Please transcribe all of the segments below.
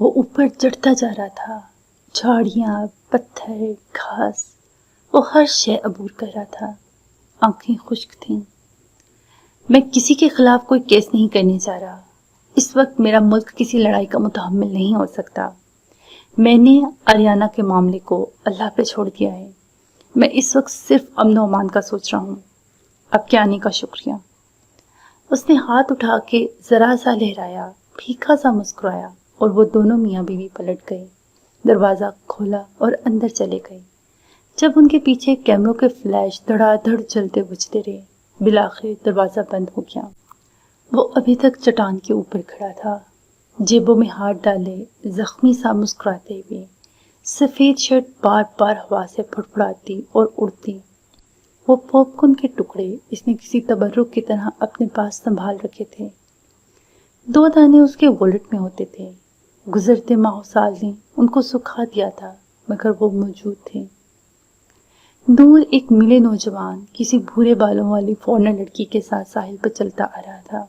وہ اوپر چڑھتا جا رہا تھا، جھاڑیاں، پتھر، گھاس، وہ ہر شے عبور کر رہا تھا۔ آنکھیں خشک تھیں۔ میں کسی کے خلاف کوئی کیس نہیں کرنے جا رہا۔ اس وقت میرا ملک کسی لڑائی کا متحمل نہیں ہو سکتا۔ میں نے آریانہ کے معاملے کو اللہ پہ چھوڑ دیا ہے۔ میں اس وقت صرف امن و امان کا سوچ رہا ہوں۔ آپ کے آنے کا شکریہ۔ اس نے ہاتھ اٹھا کے ذرا سا لہرایا، پھیکا سا مسکرایا اور وہ دونوں میاں بیوی پلٹ گئے، دروازہ کھولا اور اندر چلے گئے۔ جب ان کے پیچھے کیمروں کے فلیش دھڑا دھڑ چلتے بجتے رہے، بالآخر دروازہ بند ہو گیا۔ وہ ابھی تک چٹان کے اوپر کھڑا تھا، جیبوں میں ہاتھ ڈالے، زخمی سا مسکراتے ہوئے۔ سفید شرٹ بار بار ہوا سے پھڑپھڑاتی اور اڑتی۔ وہ پاپ کارن کے ٹکڑے اس نے کسی تبرک کی طرح اپنے پاس سنبھال رکھے تھے۔ 2 دانے اس کے والٹ میں ہوتے تھے۔ گزرتے ماہ و سال نے ان کو سکھا دیا تھا، مگر وہ موجود تھے۔ دور ایک ملے نوجوان کسی بھورے بالوں والی فورنر لڑکی کے ساتھ ساحل پر چلتا آ رہا تھا۔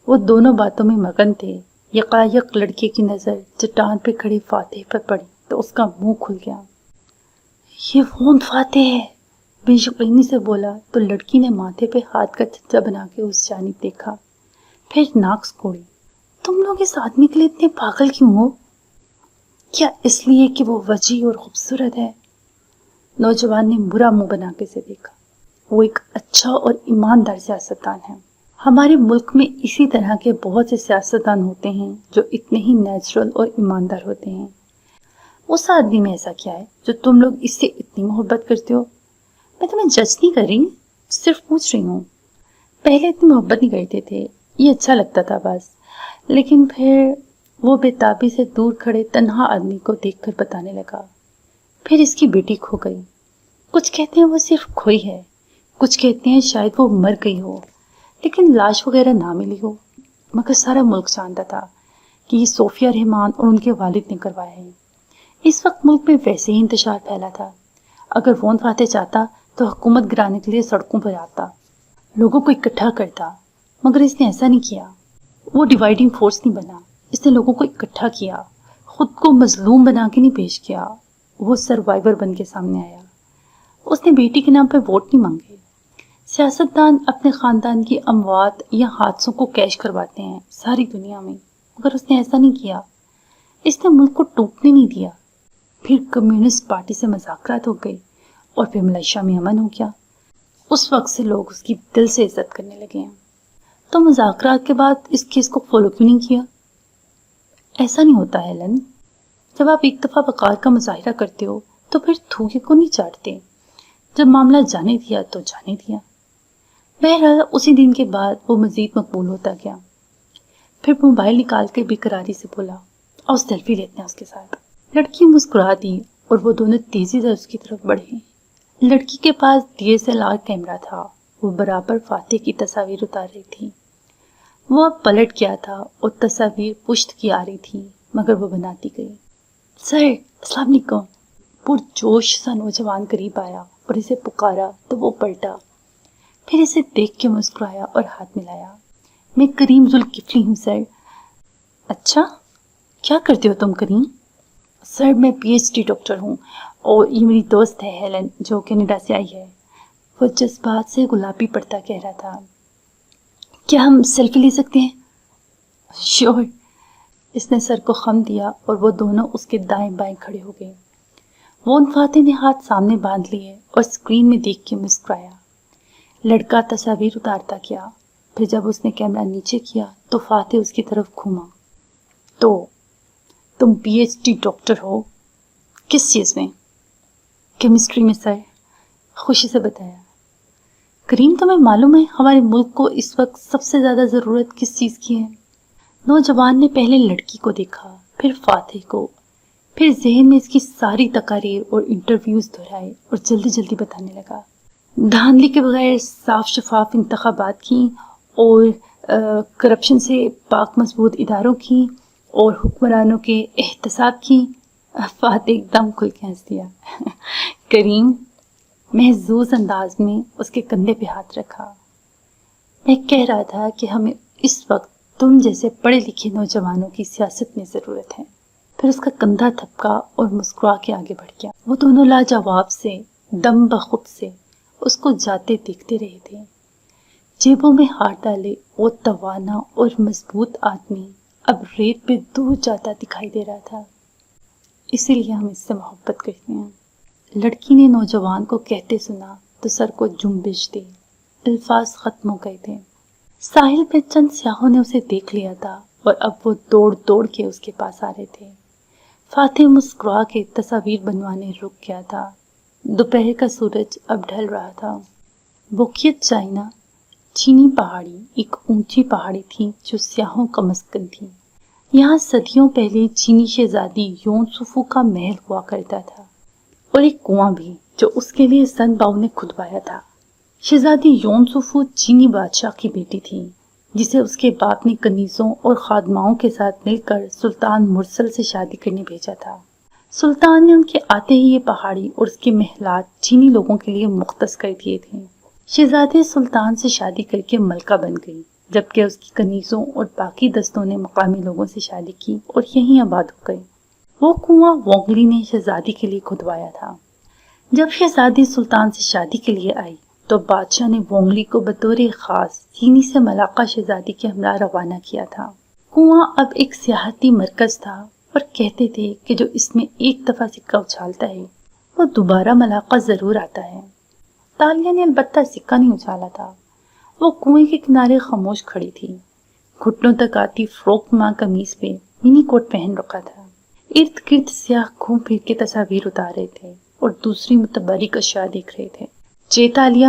وہ دونوں باتوں میں مگن تھے۔ یکایک لڑکے کی نظر چٹان پہ کھڑے فاتح پر پڑی تو اس کا منہ کھل گیا۔ یہ وون فاتح ہے، بے یقینی سے بولا تو لڑکی نے ماتھے پہ ہاتھ کا چھچا بنا کے اس جانب دیکھا، پھر ناک سکوڑی۔ تم لوگ اس آدمی کے لیے اتنے پاگل کیوں ہو؟ کیا اس لیے کہ وہ وجیح اور خوبصورت ہے؟ نوجوان نے برا منہ بنا کے اسے دیکھا۔ وہ ایک اچھا اور ایماندار سیاستدان ہے۔ ہمارے ملک میں اسی طرح کے بہت سے سیاستدان ہوتے ہیں جو اتنے ہی نیچرل اور ایماندار ہوتے ہیں۔ اس آدمی میں ایسا کیا ہے جو تم لوگ اس سے اتنی محبت کرتے ہو؟ میں تمہیں جج نہیں کر رہی، صرف پوچھ رہی ہوں۔ پہلے اتنی محبت نہیں کرتے تھے، یہ اچھا لگتا تھا بس، لیکن پھر وہ بے تابی سے دور کھڑے تنہا آدمی کو دیکھ کر بتانے لگا، پھر اس کی بیٹی کھو گئی۔ کچھ کہتے ہیں وہ صرف کھوئی ہے، کچھ کہتے ہیں شاید وہ مر گئی ہو، لیکن لاش وغیرہ نہ ملی ہو۔ مگر سارا ملک جانتا تھا کہ یہ صوفیہ رحمان اور ان کے والد نے کروایا ہے۔ اس وقت ملک میں ویسے ہی انتشار پھیلا تھا۔ اگر وون فاتح چاہتا تو حکومت گرانے کے لیے سڑکوں پر آتا، لوگوں کو اکٹھا کرتا، مگر اس نے ایسا نہیں کیا۔ وہ ڈیوائڈنگ فورس نہیں بنا، اس نے لوگوں کو اکٹھا کیا، خود کو مظلوم بنا کے نہیں پیش کیا۔ وہ سروائیور بن کے سامنے آیا۔ اس نے بیٹی کے نام پہ ووٹ نہیں مانگے۔ سیاستدان اپنے خاندان کی اموات یا حادثوں کو کیش کرواتے ہیں ساری دنیا میں، مگر اس نے ایسا نہیں کیا۔ اس نے ملک کو ٹوٹنے نہیں دیا۔ پھر کمیونسٹ پارٹی سے مذاکرات ہو گئے اور پھر ملیشیا میں امن ہو گیا۔ اس وقت سے لوگ اس کی دل سے عزت کرنے لگے ہیں۔ تو مذاکرات کے بعد اس کیس کو فالو کیوں نہیں کیا؟ ایسا نہیں ہوتا ہیلن، جب آپ ایک دفعہ وقار کا مظاہرہ کرتے ہو تو پھر تھوکے کو نہیں چاٹتے۔ جب معاملہ جانے دیا تو جانے دیا۔ بہرحال اسی دن کے بعد وہ مزید مقبول ہوتا گیا۔ پھر موبائل نکال کے بے قراری سے بولا، اور سیلفی لیتے ہیں اس کے ساتھ۔ لڑکی مسکرا دی اور وہ دونوں تیزی سے اس کی طرف بڑھے۔ لڑکی کے پاس DSLR کیمرہ تھا، وہ برابر فاتح کی تصاویر اتار رہی تھی۔ وہ اب پلٹ گیا تھا اور تصاویر پشت کی آ رہی تھی، مگر وہ بناتی گئی۔ سر السلام علیکم۔ پرجوش سا نوجوان قریب آیا اور اسے پکارا تو وہ پلٹا، پھر اسے دیکھ کے مسکرایا اور ہاتھ ملایا۔ میں کریم ذوالکفلی ہوں سر۔ اچھا، کیا کرتے ہو تم کریم؟ سر میں PhD ڈاکٹر ہوں، اور یہ میری دوست ہے ہیلن جو کینیڈا سے آئی ہے۔ وہ جذبات سے گلابی پڑتا کہہ رہا تھا۔ کیا ہم سیلفی لے سکتے ہیں؟ شیور۔ اس نے سر کو خم دیا اور وہ دونوں اس کے دائیں بائیں کھڑے ہو گئے۔ وون فاتح نے ہاتھ سامنے باندھ لیے اور اسکرین میں دیکھ کے مسکرایا۔ لڑکا تصاویر اتارتا گیا، پھر جب اس نے کیمرہ نیچے کیا تو فاتح اس کی طرف گھوما۔ تو تم PhD ڈاکٹر ہو؟ کس چیز میں؟ کیمسٹری میں سر، خوشی سے بتایا۔ کریم تمہیں معلوم ہے ہمارے ملک کو اس وقت سب سے زیادہ ضرورت کس چیز کی ہے؟ نوجوان نے پہلے لڑکی کو دیکھا، پھر فاتح کو، پھر ذہن میں اس کی ساری تقاریر اور انٹرویوز دہرائے اور جلدی جلدی بتانے لگا۔ دھاندلی کے بغیر صاف شفاف انتخابات کی، اور کرپشن سے پاک مضبوط اداروں کی، اور حکمرانوں کے احتساب کی۔ فاتح ایک دم کھل کے ہنس دیا۔ کریم محظوظ انداز میں اس کے کندھے پہ ہاتھ رکھا۔ میں کہہ رہا تھا کہ ہمیں اس وقت تم جیسے پڑھے لکھے نوجوانوں کی سیاست میں ضرورت ہے۔ پھر اس کا کندھا تھپکا اور مسکرا کے آگے بڑھ گیا۔ وہ دونوں لاجواب سے دم بخود سے اس کو جاتے دیکھتے رہے تھے۔ جیبوں میں ہاتھ ڈالے وہ توانا اور مضبوط آدمی اب ریت پہ دور جاتا دکھائی دے رہا تھا۔ اسی لیے ہم اس سے محبت کرتے ہیں۔ لڑکی نے نوجوان کو کہتے سنا تو سر کو جنبش دی۔ الفاظ ختم ہو گئے تھے۔ ساحل پہ چند سیاحوں نے اسے دیکھ لیا تھا اور اب وہ دوڑ دوڑ کے اس کے پاس آ رہے تھے۔ فاتح مسکرا کے تصاویر بنوانے رک گیا تھا۔ دوپہر کا سورج اب ڈھل رہا تھا۔ بوکیت چائنا چینی پہاڑی ایک اونچی پہاڑی تھی جو سیاحوں کا مسکن تھی۔ یہاں صدیوں پہلے چینی شہزادی یون سوفو کا محل ہوا کرتا تھا اور ایک کنواں بھی جو اس کے لیے سن باؤ نے کھدوایا تھا۔ شہزادی یون سوفو چینی بادشاہ کی بیٹی تھی جسے اس کے باپ نے کنیزوں اور خادماؤں کے ساتھ مل کر سلطان مرسل سے شادی کرنے بھیجا تھا۔ سلطان نے ان کے آتے ہی یہ پہاڑی اور اس کے محلات چینی لوگوں کے لیے مختص کر دیے تھے۔ شہزادی سلطان سے شادی کر کے ملکہ بن گئی، جبکہ اس کی کنیزوں اور باقی دستوں نے مقامی لوگوں سے شادی کی اور یہیں آباد ہو گئی۔ وہ کنواں وونگلی نے شہزادی کے لیے کھدوایا تھا۔ جب شہزادی سلطان سے شادی کے لیے آئی تو بادشاہ نے وونگلی کو بطور خاص چینی سے ملاقہ شہزادی کے ہمراہ روانہ کیا تھا۔ کنواں اب ایک سیاحتی مرکز تھا اور کہتے تھے کہ جو اس میں ایک دفعہ سکہ اچھالتا ہے وہ دوبارہ ملاقہ ضرور آتا ہے۔ تالیہ نے البتہ سکہ نہیں اچھالا تھا۔ وہ کنویں کے کنارے خاموش کھڑی تھی، گھٹنوں تک آتی فروک نما قمیص پہ منی کوٹ پہن رکھا تھا۔ ارد گرد سیاح گھوم پھر کے تصاویر اتار رہے تھے اور دوسری متبرک اشیاء دیکھ رہے تھے۔ تالیہ،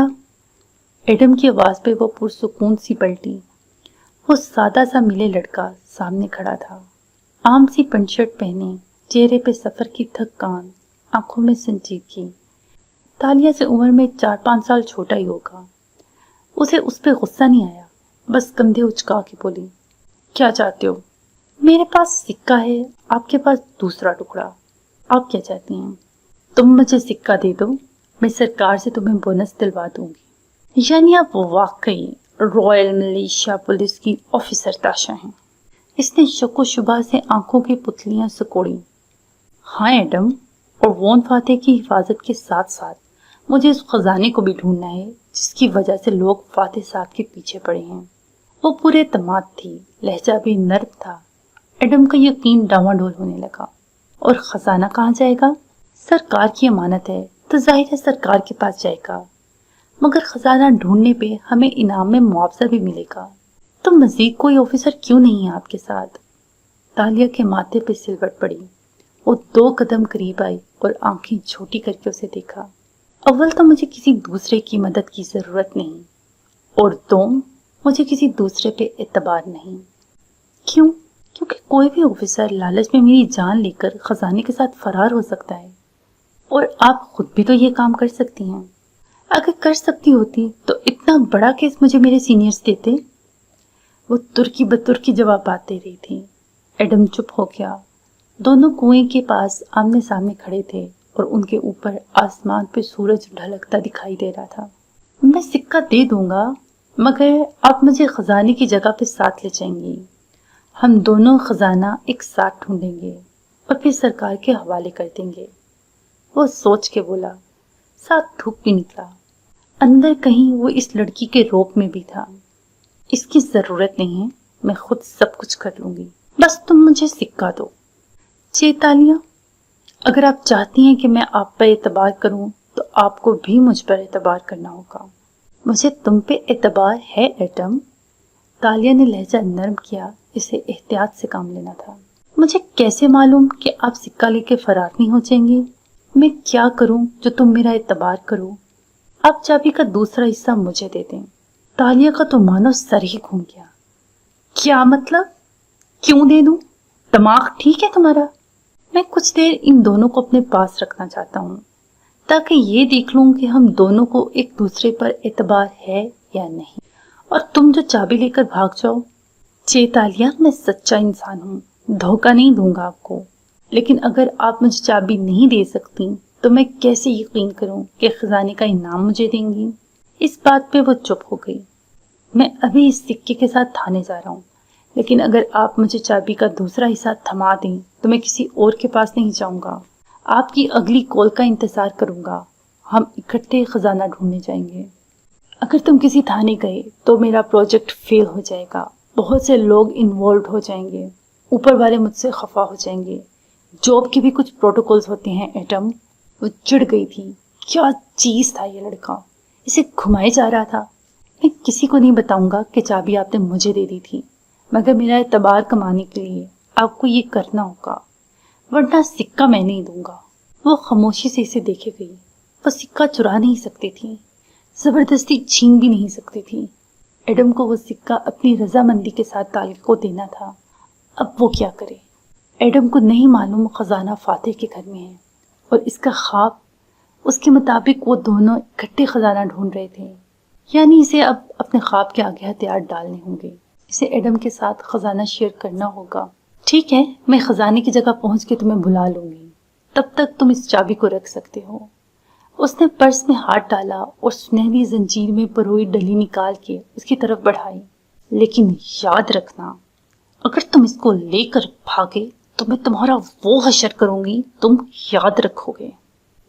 ایڈم کی آواز پہ وہ پرسکون سی پلٹی۔ وہ سادہ سا ملے لڑکا سامنے کھڑا تھا، عام سی پینٹ شرٹ پہنے، چہرے پہ سفر کی تھکان، آنکھوں میں سنجیدگی۔ تالیہ سے عمر میں 4-5 سال چھوٹا ہی ہوگا۔ اسے اس پہ غصہ نہیں آیا، بس کندھے اچکا کے بولی، کیا چاہتے ہو؟ میرے پاس سکہ ہے، آپ کے پاس دوسرا ٹکڑا، آپ کیا چاہتی ہیں؟ تم مجھے سکہ دے دو، میں سرکار سے تمہیں بونس دلوا دوں گی۔ یعنی آپ واقعی رائل ملیشیا پولیس کی آفیسر تاشا ہیں؟ اس نے شک و شبہ سے آنکھوں کی پتلیاں سکوڑی۔ ہاں ایڈم، اور وون فاتح کی حفاظت کے ساتھ ساتھ مجھے اس خزانے کو بھی ڈھونڈنا ہے جس کی وجہ سے لوگ فاتح صاحب کے پیچھے پڑے ہیں۔ وہ پورے اعتماد تھی، لہجہ بھی نرم تھا۔ ایڈم کا یقین ڈاواڈول ہونے لگا۔ اور خزانہ کہاں جائے گا؟ سرکار کی امانت ہے تو ظاہر ہے سرکار کے پاس جائے گا، مگر خزانہ ڈھونڈنے پہ ہمیں انعام میں معاوضہ بھی ملے گا۔ تو مزید کوئی آفیسر کیوں نہیں ہے آپ کے ساتھ؟ تالیہ کے ماتھے پہ سلوٹ پڑی۔ وہ 2 قدم قریب آئی اور آنکھیں چھوٹی کر کے اسے دیکھا۔ اول تو مجھے کسی دوسرے کی مدد کی ضرورت نہیں، اور دوم مجھے کسی دوسرے پہ اعتبار نہیں۔ کیوں؟ کیونکہ کوئی بھی آفیسر لالچ میں میری جان لے کر خزانے کے ساتھ فرار ہو سکتا ہے، اور آپ خود بھی تو یہ کام کر سکتی ہیں۔ اگر کر سکتی ہوتی تو اتنا بڑا کیس مجھے میرے سینئرز دیتے۔ وہ ترکی بترکی جوابات دے رہی تھی۔ ایڈم چپ ہو گیا۔ دونوں کنویں کے پاس آمنے سامنے کھڑے تھے اور ان کے اوپر آسمان پہ سورج ڈھلکتا دکھائی دے رہا تھا۔ میں سکہ دے دوں گا، مگر آپ مجھے خزانے کی جگہ پہ ساتھ لے جائیں گی۔ ہم دونوں خزانہ ایک ساتھ ڈھونڈیں گے اور پھر سرکار کے حوالے کر دیں گے۔ وہ سوچ کے بولا۔ ساتھ دھوپ بھی نکلا۔ اندر کہیں وہ اس لڑکی کے روپ میں بھی تھا۔ اس کی ضرورت نہیں ہے، میں خود سب کچھ کر لوں گی، بس تم مجھے سکہ دو۔ تالیہ، اگر آپ چاہتی ہیں کہ میں آپ پر اعتبار کروں تو آپ کو بھی مجھ پر اعتبار کرنا ہوگا۔ مجھے تم پہ اعتبار ہے ایڈم۔ تالیہ نے لہجہ نرم کیا، اسے احتیاط سے کام لینا تھا۔ مجھے کیسے معلوم کہ آپ سکہ لے کے فرار نہیں ہو جائیں گی؟ میں کیا کروں جو تم میرا اعتبار کرو؟ آپ چابی کا دوسرا حصہ مجھے دے دیں۔ تالیہ کا تو مانو سر ہی گھوم گیا۔ کیا مطلب؟ کیوں دے دوں؟ دماغ ٹھیک ہے تمہارا؟ میں کچھ دیر ان دونوں کو اپنے پاس رکھنا چاہتا ہوں تاکہ یہ دیکھ لوں کہ ہم دونوں کو ایک دوسرے پر اعتبار ہے یا نہیں، اور تم جو چابی لے کر بھاگ جاؤ۔ تالیہ، میں سچا انسان ہوں، دھوکہ نہیں دوں گا آپ کو، لیکن اگر آپ مجھے چابی نہیں دے سکتی تو میں کیسے یقین کروں کہ خزانے کا انعام مجھے دیں گی؟ اس بات پہ وہ چپ ہو گئی۔ میں ابھی اس سکے کے ساتھ تھانے جا رہا ہوں، لیکن اگر آپ مجھے چابی کا دوسرا حصہ تھما دیں تو میں کسی اور کے پاس نہیں جاؤں گا، آپ کی اگلی کال کا انتظار کروں گا، ہم اکٹھے خزانہ ڈھونڈنے جائیں گے۔ اگر تم کسی تھانے گئے تو میرا پروجیکٹ فیل ہو جائے گا، بہت سے لوگ انوالوڈ ہو جائیں گے، اوپر والے مجھ سے خفا ہو جائیں گے، جاب کے بھی کچھ پروٹوکولز ہوتے ہیں ایڈم۔ وہ چڑ گئی تھی۔ کیا چیز تھا یہ لڑکا، اسے گھمائے جا رہا تھا۔ میں کسی کو نہیں بتاؤں گا کہ چابی آپ نے مجھے دے دی تھی، مگر میرا اعتبار کمانے کے لیے آپ کو یہ کرنا ہوگا، ورنہ سکہ میں نہیں دوں گا۔ وہ خاموشی سے اسے دیکھے گئی۔ وہ سکہ چرا نہیں سکتی تھی، زبردستی چھین بھی نہیں سکتی تھی۔ ایڈم کو وہ سکہ اپنی رضامندی کے ساتھ طالیہ کو دینا تھا۔ اب وہ کیا کرے؟ ایڈم کو نہیں معلوم خزانہ فاتح کے گھر میں ہے، اور اس کا خواب، اس کے مطابق وہ دونوں اکٹھے خزانہ ڈھونڈ رہے تھے، یعنی اسے اب اپنے خواب کے آگے ہتھیار ڈالنے ہوں گے، اسے ایڈم کے ساتھ خزانہ شیئر کرنا ہوگا۔ ٹھیک ہے، میں خزانے کی جگہ پہنچ کے تمہیں بلا لوں گی، تب تک تم اس چابی کو رکھ سکتے ہو۔ اس نے پرس میں ہاتھ ڈالا اور سنہری زنجیر میں پروئی ڈلی نکال کے اس کی طرف بڑھائی۔ لیکن یاد رکھنا، اگر تم اس کو لے کر بھاگے تو میں تمہارا وہ حشر کروں گی، تم یاد رکھو گے۔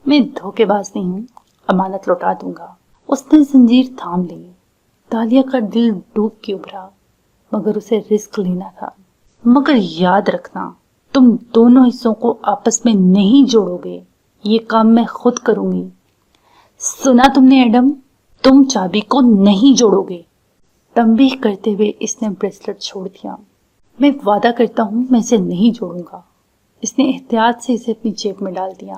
میں دھوکے باز نہیں ہوں، امانت لوٹا دوں گا۔ اس نے زنجیر تھام لی۔ طالیہ کا دل ڈوب کے ابھرا، مگر اسے رسک لینا تھا۔ مگر یاد رکھنا، تم دونوں حصوں کو آپس میں نہیں جوڑو گے، یہ کام میں خود کروں گی۔ سنا تم نے ایڈم، تم چابی کو نہیں جوڑو گے۔ تنبیہ کرتے ہوئے اس نے بریسلٹ چھوڑ دیا۔ میں وعدہ کرتا ہوں میں اسے نہیں جوڑوں گا۔ اس نے احتیاط سے اسے اپنی جیب میں ڈال دیا۔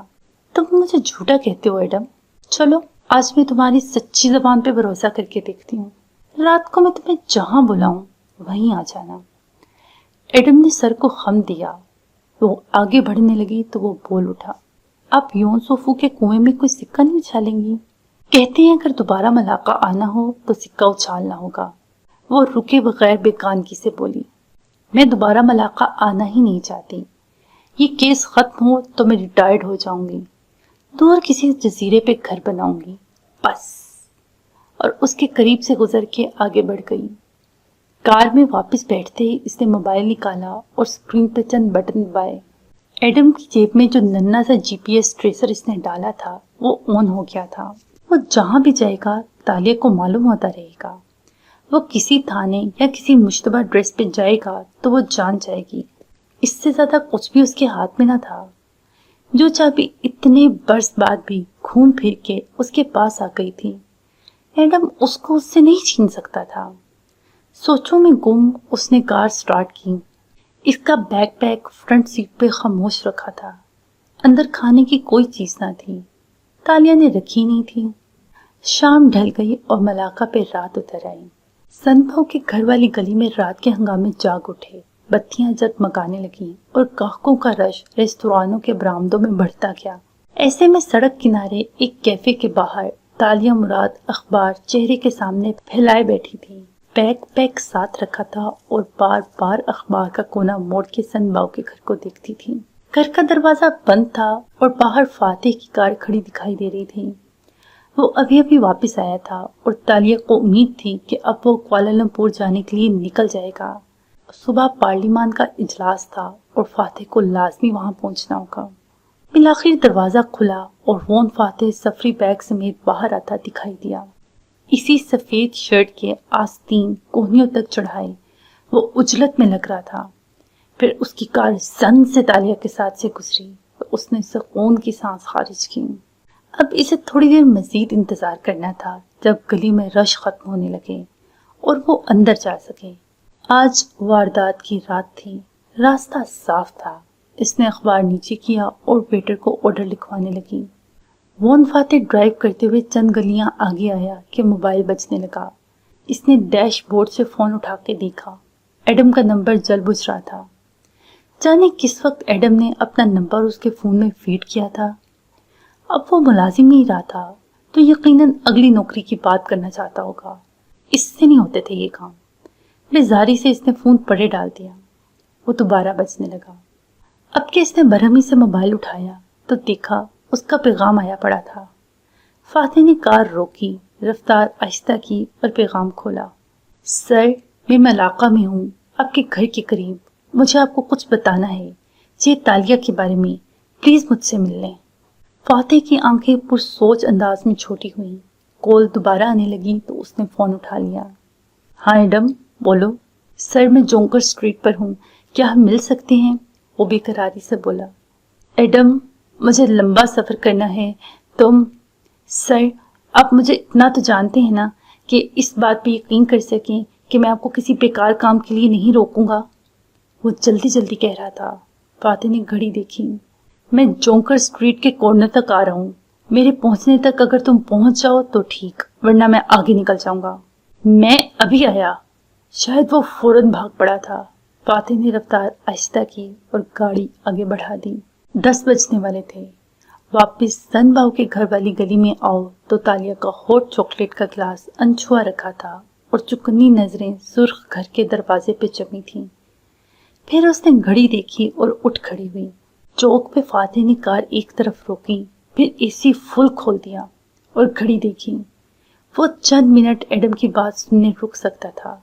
تم مجھے جھوٹا کہتے ہو ایڈم، چلو آج میں تمہاری سچی زبان پہ بھروسہ کر کے دیکھتی ہوں۔ رات کو میں تمہیں جہاں بلاؤں وہیں آ جانا۔ ایڈم نے سر کو خم دیا۔ وہ آگے بڑھنے لگی تو وہ بول اٹھا، آپ یون سوفو کے کنویں میں کوئی سکہ نہیں اچھالیں گی؟ کہتے ہیں اگر دوبارہ ملاقہ آنا ہو تو سکہ اچھالنا ہوگا۔ وہ رکے بغیر بے کانگی سے بولی، میں دوبارہ ملاقہ آنا ہی نہیں چاہتی۔ یہ کیس ختم ہو تو میں ریٹائرڈ ہو جاؤں گی، دور کسی جزیرے پہ گھر بناؤں گی، بس۔ اور اس کے قریب سے گزر کے آگے بڑھ گئی۔ کار میں واپس بیٹھتے ہی اس نے موبائل نکالا اور اسکرین پہ چند بٹن دبائے۔ ایڈم کی جیب میں جو ننھا سا جی پی ایس ٹریسر اس نے ڈالا تھا وہ آن ہو گیا تھا۔ وہ جہاں بھی جائے گا طالیہ کو معلوم ہوتا رہے گا۔ وہ کسی تھانے یا کسی مشتبہ ایڈریس پہ جائے گا تو وہ جان جائے گی۔ اس سے زیادہ کچھ بھی اس کے ہاتھ میں نہ تھا۔ جو چابی اتنے برس بعد بھی گھوم پھر کے اس کے پاس آ گئی تھی، ایڈم اس کو اس سے نہیں چھین سکتا تھا۔ سوچوں میں گم اس نے کار سٹارٹ کی۔ اس کا بیک پیک فرنٹ سیٹ پہ خاموش رکھا تھا۔ اندر کھانے کی کوئی چیز نہ تھی، طالیہ نے رکھی نہیں تھی۔ شام ڈھل گئی اور ملاقہ پہ رات اتر آئی۔ سنبھو کے گھر والی گلی میں رات کے ہنگامے جاگ اٹھے، بتیاں جگمگانے لگیں اور گاہکوں کا رش ریستورانوں کے برآمدوں میں بڑھتا گیا۔ ایسے میں سڑک کنارے ایک کیفے کے باہر طالیہ مراد اخبار چہرے کے سامنے پھیلائے بیٹھی تھی۔ بیک پیک ساتھ رکھا تھا اور بار بار اخبار کا کونا موڑ کے سنبھو کے گھر کو دیکھتی تھی۔ گھر کا دروازہ بند تھا اور باہر فاتح کی کار کھڑی دکھائی دے رہی تھی۔ وہ ابھی ابھی واپس آیا تھا اور طالیہ کو امید تھی کہ اب وہ کوالالمپور جانے کے لیے نکل جائے گا۔ صبح پارلیمان کا اجلاس تھا اور فاتح کو لازمی وہاں پہنچنا ہوگا۔ بالآخر دروازہ کھلا اور وون فاتح سفری بیگ سمیت باہر آتا دکھائی دیا۔ اسی سفید شرٹ کے آستین کوہنیوں تک چڑھائے وہ اجلت میں لگ رہا تھا۔ پھر اس کی کار زن سے طالیہ کے ساتھ سے گزری تو اس نے سکون کی سانس خارج کی۔ اب اسے تھوڑی دیر مزید انتظار کرنا تھا جب گلی میں رش ختم ہونے لگے اور وہ اندر جا سکے۔ آج واردات کی رات تھی، راستہ صاف تھا۔ اس نے اخبار نیچے کیا اور ویٹر کو آرڈر لکھوانے لگی۔ وون فاتح ڈرائیو کرتے ہوئے چند گلیاں آگے آیا کہ موبائل بجنے لگا۔ اس نے ڈیش بورڈ سے فون اٹھا کے دیکھا، ایڈم کا نمبر جل بجھ رہا تھا۔ جانے کس وقت ایڈم نے اپنا نمبر اس کے فون میں فیڈ کیا تھا۔ اب وہ ملازم نہیں رہا تھا تو یقیناً اگلی نوکری کی بات کرنا چاہتا ہوگا۔ اس سے نہیں ہوتے تھے یہ کام۔ بیزاری سے اس نے فون پڑے ڈال دیا۔ وہ دوبارہ بجنے لگا۔ اب کہ اس نے برہمی سے موبائل اٹھایا تو دیکھا اس کا پیغام آیا پڑا تھا۔ فاتح نے کار روکی، رفتار آہستہ کی اور پیغام کھولا۔ سر، میں ملاقہ میں ہوں، آپ کے گھر کے قریب. مجھے آپ کو کچھ بتانا ہے. یہ تالیہ کے بارے میں. پلیز مجھ سے مل لیں. فاتح کی آنکھیں پرسوچ انداز میں چھوٹی ہوئیں. کال دوبارہ آنے لگی تو اس نے فون اٹھا لیا. ہاں ایڈم بولو. سر میں جونکر اسٹریٹ پر ہوں, کیا ہم مل سکتے ہیں؟ وہ بے قراری سے بولا. ایڈم مجھے لمبا سفر کرنا ہے. تم سر آپ مجھے اتنا تو جانتے ہیں نا کہ اس بات پہ یقین کر سکیں کہ میں آپ کو کسی بیکار کام کے لیے نہیں روکوں گا. وہ جلدی جلدی کہہ رہا تھا. فاتح نے گھڑی دیکھی. میں جونکر اسٹریٹ کے کارنر تک آ رہا ہوں. میرے پہنچنے تک اگر تم پہنچ جاؤ تو ٹھیک, ورنہ میں آگے نکل جاؤں گا. میں ابھی آیا. شاید وہ فوراً بھاگ پڑا تھا. فاتح نے رفتار آہستہ کی اور گاڑی آگے بڑھا دی. 10 بجنے والے تھے. واپس سن باؤ کے گھر والی گلی میں آؤ تو تالیہ کا ہاٹ چاکلیٹ کا گلاس انچھوا رکھا تھا اور چکنی نظریں سرخ گھر کے دروازے پہ جمی تھیں. پھر اس نے گھڑی دیکھی اور اٹھ کھڑی ہوئی. چوک پہ فاتح نے کار ایک طرف روکی, پھر اے سی فل کھول دیا اور گھڑی دیکھی. وہ چند منٹ ایڈم کی بات سننے رک سکتا تھا.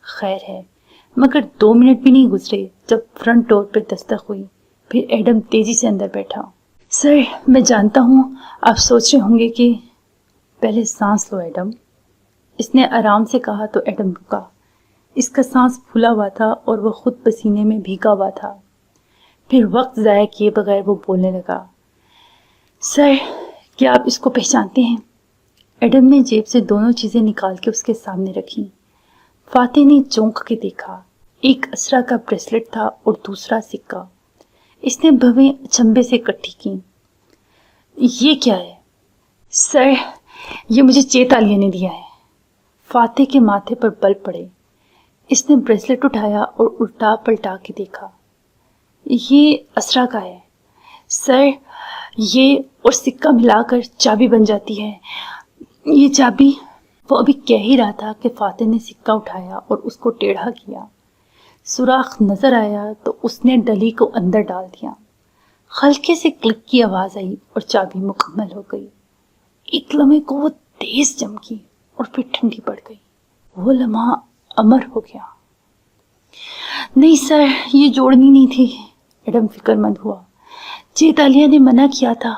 خیر ہے, مگر 2 منٹ بھی نہیں گزرے جب فرنٹ ڈور پہ دستک ہوئی. پھر ایڈم تیزی سے اندر بیٹھا. سر میں جانتا ہوں آپ سوچ رہے ہوں گے کہ پہلے سانس لو ایڈم. اس نے آرام سے کہا تو ایڈم رکا. اس کا سانس پھولا ہوا تھا اور وہ خود پسینے میں بھیگا ہوا تھا. پھر وقت ضائع کیے بغیر وہ بولنے لگا. سر کیا آپ اس کو پہچانتے ہیں؟ ایڈم نے جیب سے دونوں چیزیں نکال کے اس کے سامنے رکھی. فاتح نے چونک کے دیکھا. ایک اسرا کا بریسلٹ تھا اور دوسرا سکہ. اس نے بھویں اچنبے سے اکٹھی کی. یہ کیا ہے؟ سر یہ مجھے چیتالیہ نے دیا ہے. فاتح کے ماتھے پر بل پڑے. اس نے بریسلٹ اٹھایا اور الٹا پلٹا کے دیکھا. یہ اسرا کا ہے. سر یہ اور سکہ ملا کر چابی بن جاتی ہے. یہ چابی. وہ ابھی کہہ ہی رہا تھا کہ فاتح نے سکہ اٹھایا اور اس کو ٹیڑھا کیا. سوراخ نظر آیا تو اس نے ڈلی کو اندر ڈال دیا. ہلکے سے کلک کی آواز آئی اور چابی مکمل ہو گئی. ایک لمحے کو وہ تیز چمکی اور پھر ٹھنڈی پڑ گئی. وہ لمحہ امر ہو گیا. نہیں سر یہ جوڑنی نہیں تھی. ایڈم فکر مند ہوا. چیتالیہ نے منع کیا تھا.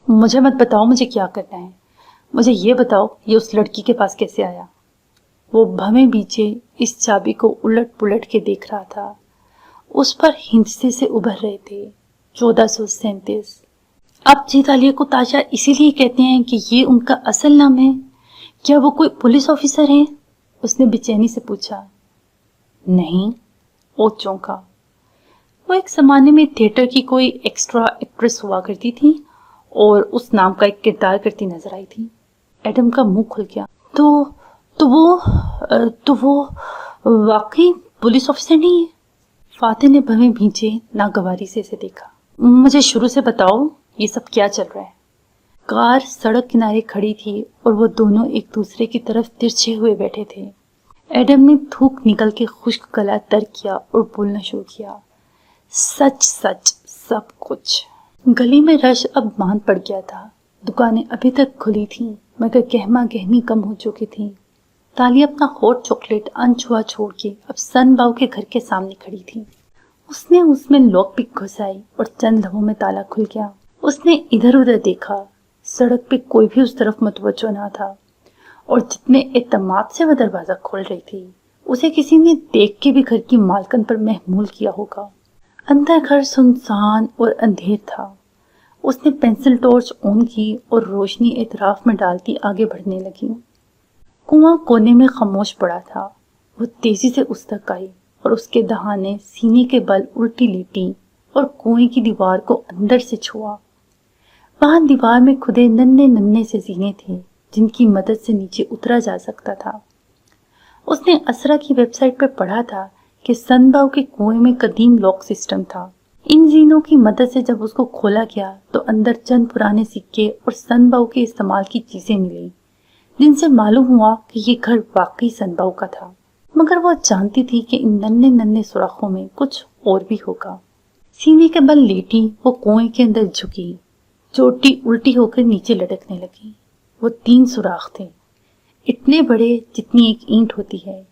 مجھے مت بتاؤ مجھے کیا کرنا ہے. مجھے یہ بتاؤ یہ اس لڑکی کے پاس کیسے آیا. وہ بھویں بیچے اس چابی کو الٹ پلٹ کے دیکھ رہا تھا. اس پر ہندسے سے ابھر رہے تھے 1437. آپ چیتالیہ کو تاشا اسی لیے کہتے ہیں کہ یہ ان کا اصل نام ہے. کیا وہ کوئی پولیس آفیسر ہیں؟ اس نے بے چینی سے پوچھا. نہیں. وہ چونکا. وہ ایک زمانے میں تھیٹر کی کوئی ایکسٹرا ایکٹریس ہوا کرتی تھی اور اس نام کا ایک کردار کرتی نظر آئی تھی. ایڈم کا منہ کھل گیا. تو وہ واقعی پولیس آفیسر نہیں ہے؟ فاتح نے بھویں بھیجے ناگواری سے اسے دیکھا. مجھے شروع سے بتاؤ یہ سب کیا چل رہا ہے. کار سڑک کنارے کھڑی تھی اور وہ دونوں ایک دوسرے کی طرف ترچھے ہوئے بیٹھے تھے. ایڈم نے تھوک نکل کے خشک گلا تر کیا اور بولنا شروع کیا. سچ سچ سب کچھ. گلی میں رش اب باندھ پڑ گیا تھا. دکانیں ابھی تک کھلی تھیں مگر گہما گہمی کم ہو چکی تھی. تالیہ اپنا ہاٹ چاکلیٹ انچھوا چھوڑ کے اب سن باؤ کے گھر کے سامنے کھڑی تھی. اس نے اس میں لاک پک گھسائی اور چند لمحوں میں تالا کھل گیا. اس نے ادھر ادھر دیکھا. سڑک پہ کوئی بھی اس طرف متوجہ نہ تھا اور جتنے اعتماد سے وہ دروازہ کھول رہی تھی اسے کسی نے دیکھ کے بھی گھر کی مالکن پر محمول کیا ہوگا. اندر گھر سنسان اور اندھیر تھا. اس نے پینسل ٹارچ آن کی اور روشنی اطراف میں ڈالتی آگے بڑھنے لگی. کنواں کونے میں خاموش پڑا تھا. وہ تیزی سے اس تک آئی اور اس کے دہانے سینے کے بل الٹی لیٹی اور کنویں کی دیوار کو اندر سے چھوا. وہاں دیوار میں کھدے ننھے ننھے سے زینے تھے جن کی مدد سے نیچے اترا جا سکتا تھا. اس نے اسرا کی ویب سائٹ پہ پڑھا تھا کہ سن باؤ کے کنویں میں قدیم لاک سسٹم تھا. ان زینوں کی مدد سے جب اس کو کھولا گیا تو اندر چند پرانے سکے اور سن باؤ کے استعمال کی چیزیں ملی جن سے معلوم ہوا کہ یہ گھر واقعی سن باؤ کا تھا. مگر وہ جانتی تھی کہ ان ننھے ننھے سوراخوں میں کچھ اور بھی ہوگا. سینے کے بل لیٹی وہ کنویں کے اندر جھکی. چوٹی الٹی ہو کر نیچے لٹکنے لگی. وہ 3 سوراخ تھے, اتنے بڑے جتنی ایک اینٹ ہوتی ہے,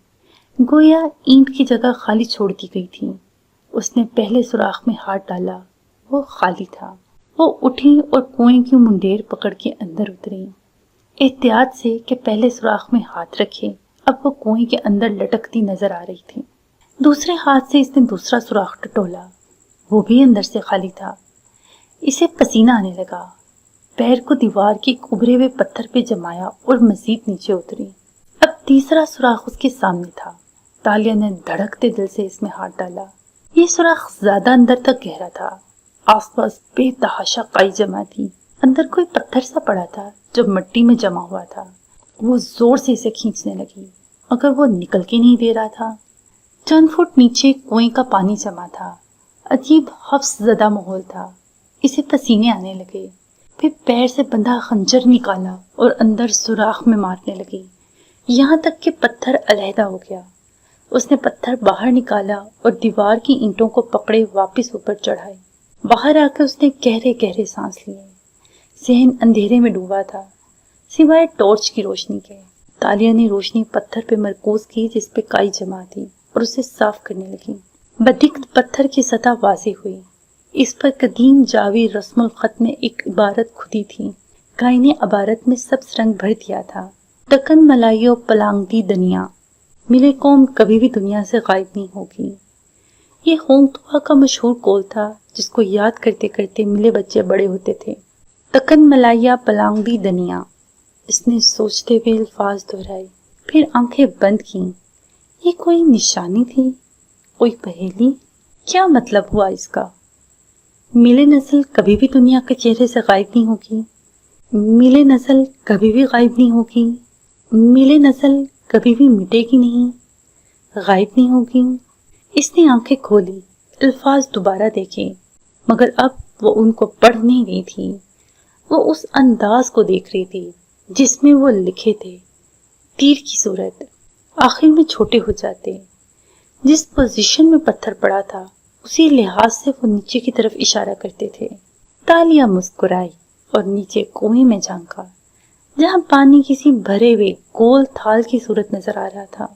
گویا اینٹ کی جگہ خالی چھوڑ دی گئی تھی۔ اس نے پہلے سوراخ میں ہاتھ ڈالا، وہ خالی تھا۔ وہ اٹھی اور کنویں کی منڈیر پکڑ کے اندر اتری، احتیاط سے کہ پہلے سوراخ میں ہاتھ رکھے۔ اب وہ کنویں کے اندر لٹکتی نظر آ رہی تھی۔ دوسرے ہاتھ سے اس نے دوسرا سوراخ ٹٹولا، وہ بھی اندر سے خالی تھا۔ اسے پسینہ آنے لگا، پیر کو دیوار کے ایک ابھرے ہوئے پتھر پہ جمایا اور مزید نیچے اتری۔ اب تیسرا سوراخ اس کے سامنے تھا۔ تالیہ نے دھڑکتے دل سے اس میں ہاتھ ڈالا۔ یہ سوراخ زیادہ اندر تک گہرا تھا، آس پاس بے تحاشا کائی جمع تھی۔ اندر کوئی پتھر سا پڑا تھا جو مٹی میں جمع ہوا تھا۔ وہ زور سے اسے کھینچنے لگی مگر وہ نکل کے نہیں دے رہا تھا۔ چند فٹ نیچے کنویں کا پانی جمع تھا، عجیب حفظ زدہ ماحول تھا۔ اسے پسینے آنے لگے، پھر پیر سے بندھا خنجر نکالا اور اندر سوراخ میں مارنے لگی، یہاں تک کہ پتھر علیحدہ ہو گیا۔ اس نے پتھر باہر نکالا اور دیوار کی اینٹوں کو پکڑے واپس اوپر چڑھائے۔ باہر آ کے اس نے گہرے گہرے سانس لیے۔ ذہن اندھیرے میں ڈوبا تھا سوائے ٹارچ کی روشنی کے۔ تالیہ نے روشنی پتھر پہ مرکوز کی جس پہ کائی جمع تھی اور اسے صاف کرنے لگی۔ بدقت پتھر کی سطح واضح ہوئی، اس پر قدیم جاوی رسم الخط میں ایک عبارت کھدی تھی۔ کائی نے عبارت میں سبز رنگ بھر دیا تھا، ٹکن ملائیو پلانگ دی دنیا، ملے قوم کبھی بھی دنیا سے غائب نہیں ہوگی۔ یہ ہونگ توا کا مشہور قول تھا جس کو یاد کرتے کرتے ملے بچے بڑے ہوتے تھے۔ ٹکن ملائیا پلانگ دی دنیا، اس نے سوچتے ہوئے الفاظ دہرائے، پھر آنکھیں بند کیں۔ یہ کوئی نشانی تھی، کوئی پہیلی؟ کیا مطلب ہوا اس کا؟ ملے نسل کبھی بھی دنیا کے چہرے سے غائب نہیں ہوگی، ملے نسل کبھی بھی غائب نہیں ہوگی، ملے نسل کبھی بھی مٹے گی نہیں، غائب نہیں ہوگی۔ اس نے آنکھیں کھولی، الفاظ دوبارہ دیکھے، مگر اب وہ ان کو پڑھ نہیں رہی تھی، وہ اس انداز کو دیکھ رہی تھی جس میں وہ لکھے تھے، تیر کی صورت، آخر میں چھوٹے ہو جاتے۔ جس پوزیشن میں پتھر پڑا تھا اسی لحاظ سے وہ نیچے کی طرف اشارہ کرتے تھے۔ تالیہ مسکرائی اور نیچے کنویں میں جھانکا جہاں پانی کسی بھرے ہوئے گول تھال کی صورت نظر آ رہا تھا۔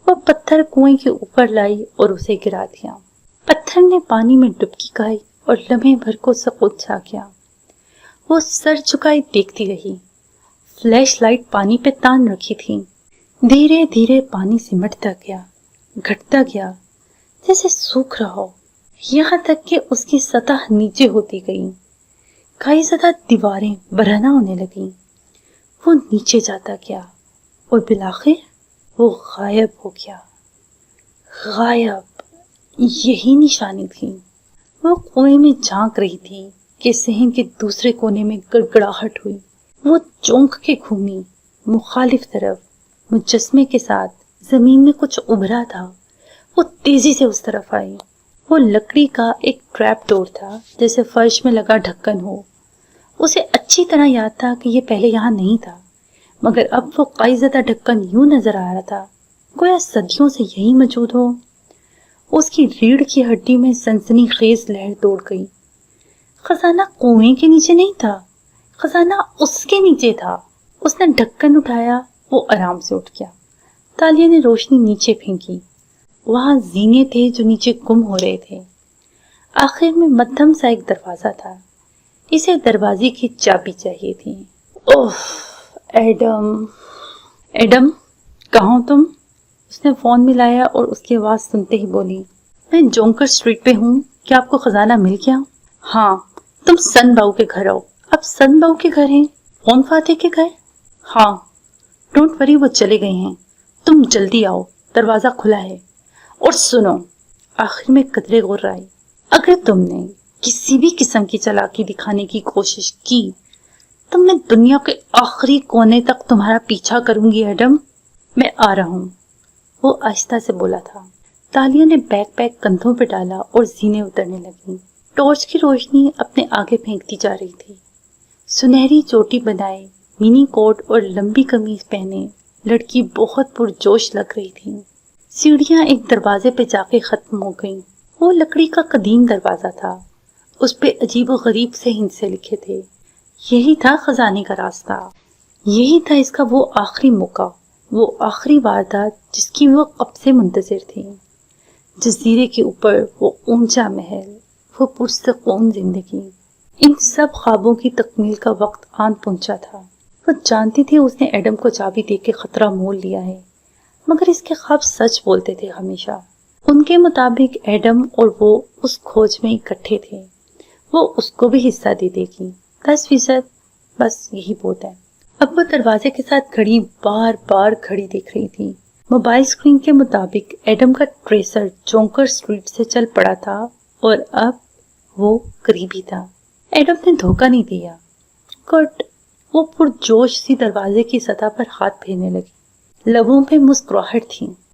وہ پتھر کنویں کے اوپر لائی اور اسے گرا دیا۔ پتھر نے پانی میں ڈبکی کھائی اور لمحے بھر کو سکوت چھا گیا۔ وہ سر جھکائے دیکھتی رہی۔ فلیش لائٹ پانی پہ تان رکھی تھی۔ دھیرے دھیرے پانی سمٹتا گیا، گھٹتا گیا، جیسے سوکھ رہا ہو، یہاں تک کہ اس کی سطح نیچے ہوتی گئی۔ کائی زدہ دیواریں برہنہ ہونے لگیں۔ وہ نیچے جاتا گیا اور بالآخر وہ غائب ہو گیا۔ غائب، یہی نشانی تھی۔ وہ کنویں میں جھانک رہی تھی کہ صحن کے دوسرے کونے میں گڑگڑاہٹ ہوئی۔ وہ چونک کے گھومی، مخالف طرف، مجسمے کے ساتھ زمین میں کچھ ابھرا تھا۔ وہ تیزی سے اس طرف آئی۔ وہ لکڑی کا ایک ٹریپ ڈور تھا، جیسے فرش میں لگا ڈھکن ہو۔ اسے اچھی طرح یاد تھا کہ یہ پہلے یہاں نہیں تھا، مگر اب وہ کائی زدہ ڈھکن یوں نظر آ رہا تھا گویا صدیوں سے یہی موجود ہو۔ اس کی ریڑھ کی ہڈی میں سنسنی خیز لہر دوڑ گئی۔ خزانہ کنویں کے نیچے نہیں تھا، خزانہ اس کے نیچے تھا۔ اس نے ڈھکن اٹھایا، وہ آرام سے اٹھ گیا۔ تالیہ نے روشنی نیچے پھینکی۔ وہاں زینے تھے جو نیچے گم ہو رہے تھے۔ آخر میں مدھم سا ایک دروازہ تھا۔ اسے دروازے کی چابی چاہیے تھی۔ اوہ ایڈم، ایڈم کہاں ہو تم؟ اس نے فون ملایا اور اس کی آواز سنتے ہی بولی، میں جونکر اسٹریٹ پہ ہوں، کیا آپ کو خزانہ مل گیا؟ ہاں، تم سن باؤ کے گھر آؤ۔ اب سن باؤ کے گھر ہیں؟ فون فاتح کے گھر؟ ہاں، ڈونٹ وری، وہ چلے گئے ہیں، تم جلدی آؤ، دروازہ کھلا ہے۔ اور سنو، آخر میں قدرے غور آئی، اگر تم نے کسی بھی قسم کی چالاکی دکھانے کی کوشش کی تو میں دنیا کے آخری کونے تک تمہارا پیچھا کروں گی ایڈم۔ میں آ رہا ہوں، وہ آہستہ سے بولا تھا۔ تالیہ نے بیک پیک کندھوں پہ ڈالا اور زینے اترنے لگیں۔ ٹارچ کی روشنی اپنے آگے پھینکتی جا رہی تھی۔ سنہری چوٹی بنائے، منی کوٹ اور لمبی قمیض پہنے لڑکی بہت پرجوش لگ رہی تھی۔ سیڑھیاں ایک دروازے پہ جا کے ختم ہو گئیں۔ وہ لکڑی کا قدیم دروازہ تھا، اس پہ عجیب و غریب سے ہندسے لکھے تھے۔ یہی تھا خزانے کا راستہ، یہی تھا اس کا وہ آخری موقع، وہ آخری واردات جس کی وہ کب سے منتظر تھی، جزیرے کے اوپر وہ اونچا محل، وہ پرسکون زندگی، ان سب خوابوں کی تکمیل کا وقت آن پہنچا تھا۔ وہ جانتی تھی اس نے ایڈم کو چابی دے کے خطرہ مول لیا ہے، مگر اس کے خواب سچ بولتے تھے ہمیشہ۔ ان کے مطابق ایڈم اور وہ اس کھوج میں اکٹھے تھے، وہ اس کو بھی حصہ دے دے گی، 10%، بس یہی بہت ہے۔ اب وہ دروازے کے ساتھ گھڑی بار بار گھڑی دیکھ رہی تھی۔ موبائل اسکرین کے مطابق ایڈم کا ٹریسر جونکر اسٹریٹ سے چل پڑا تھا اور اب وہ قریب ہی تھا۔ ایڈم نے دھوکہ نہیں دیا۔ گڈ۔ وہ پرجوش سی دروازے کی سطح پر ہاتھ پھیرنے لگی، لبوں پہ مسکراہٹ تھی۔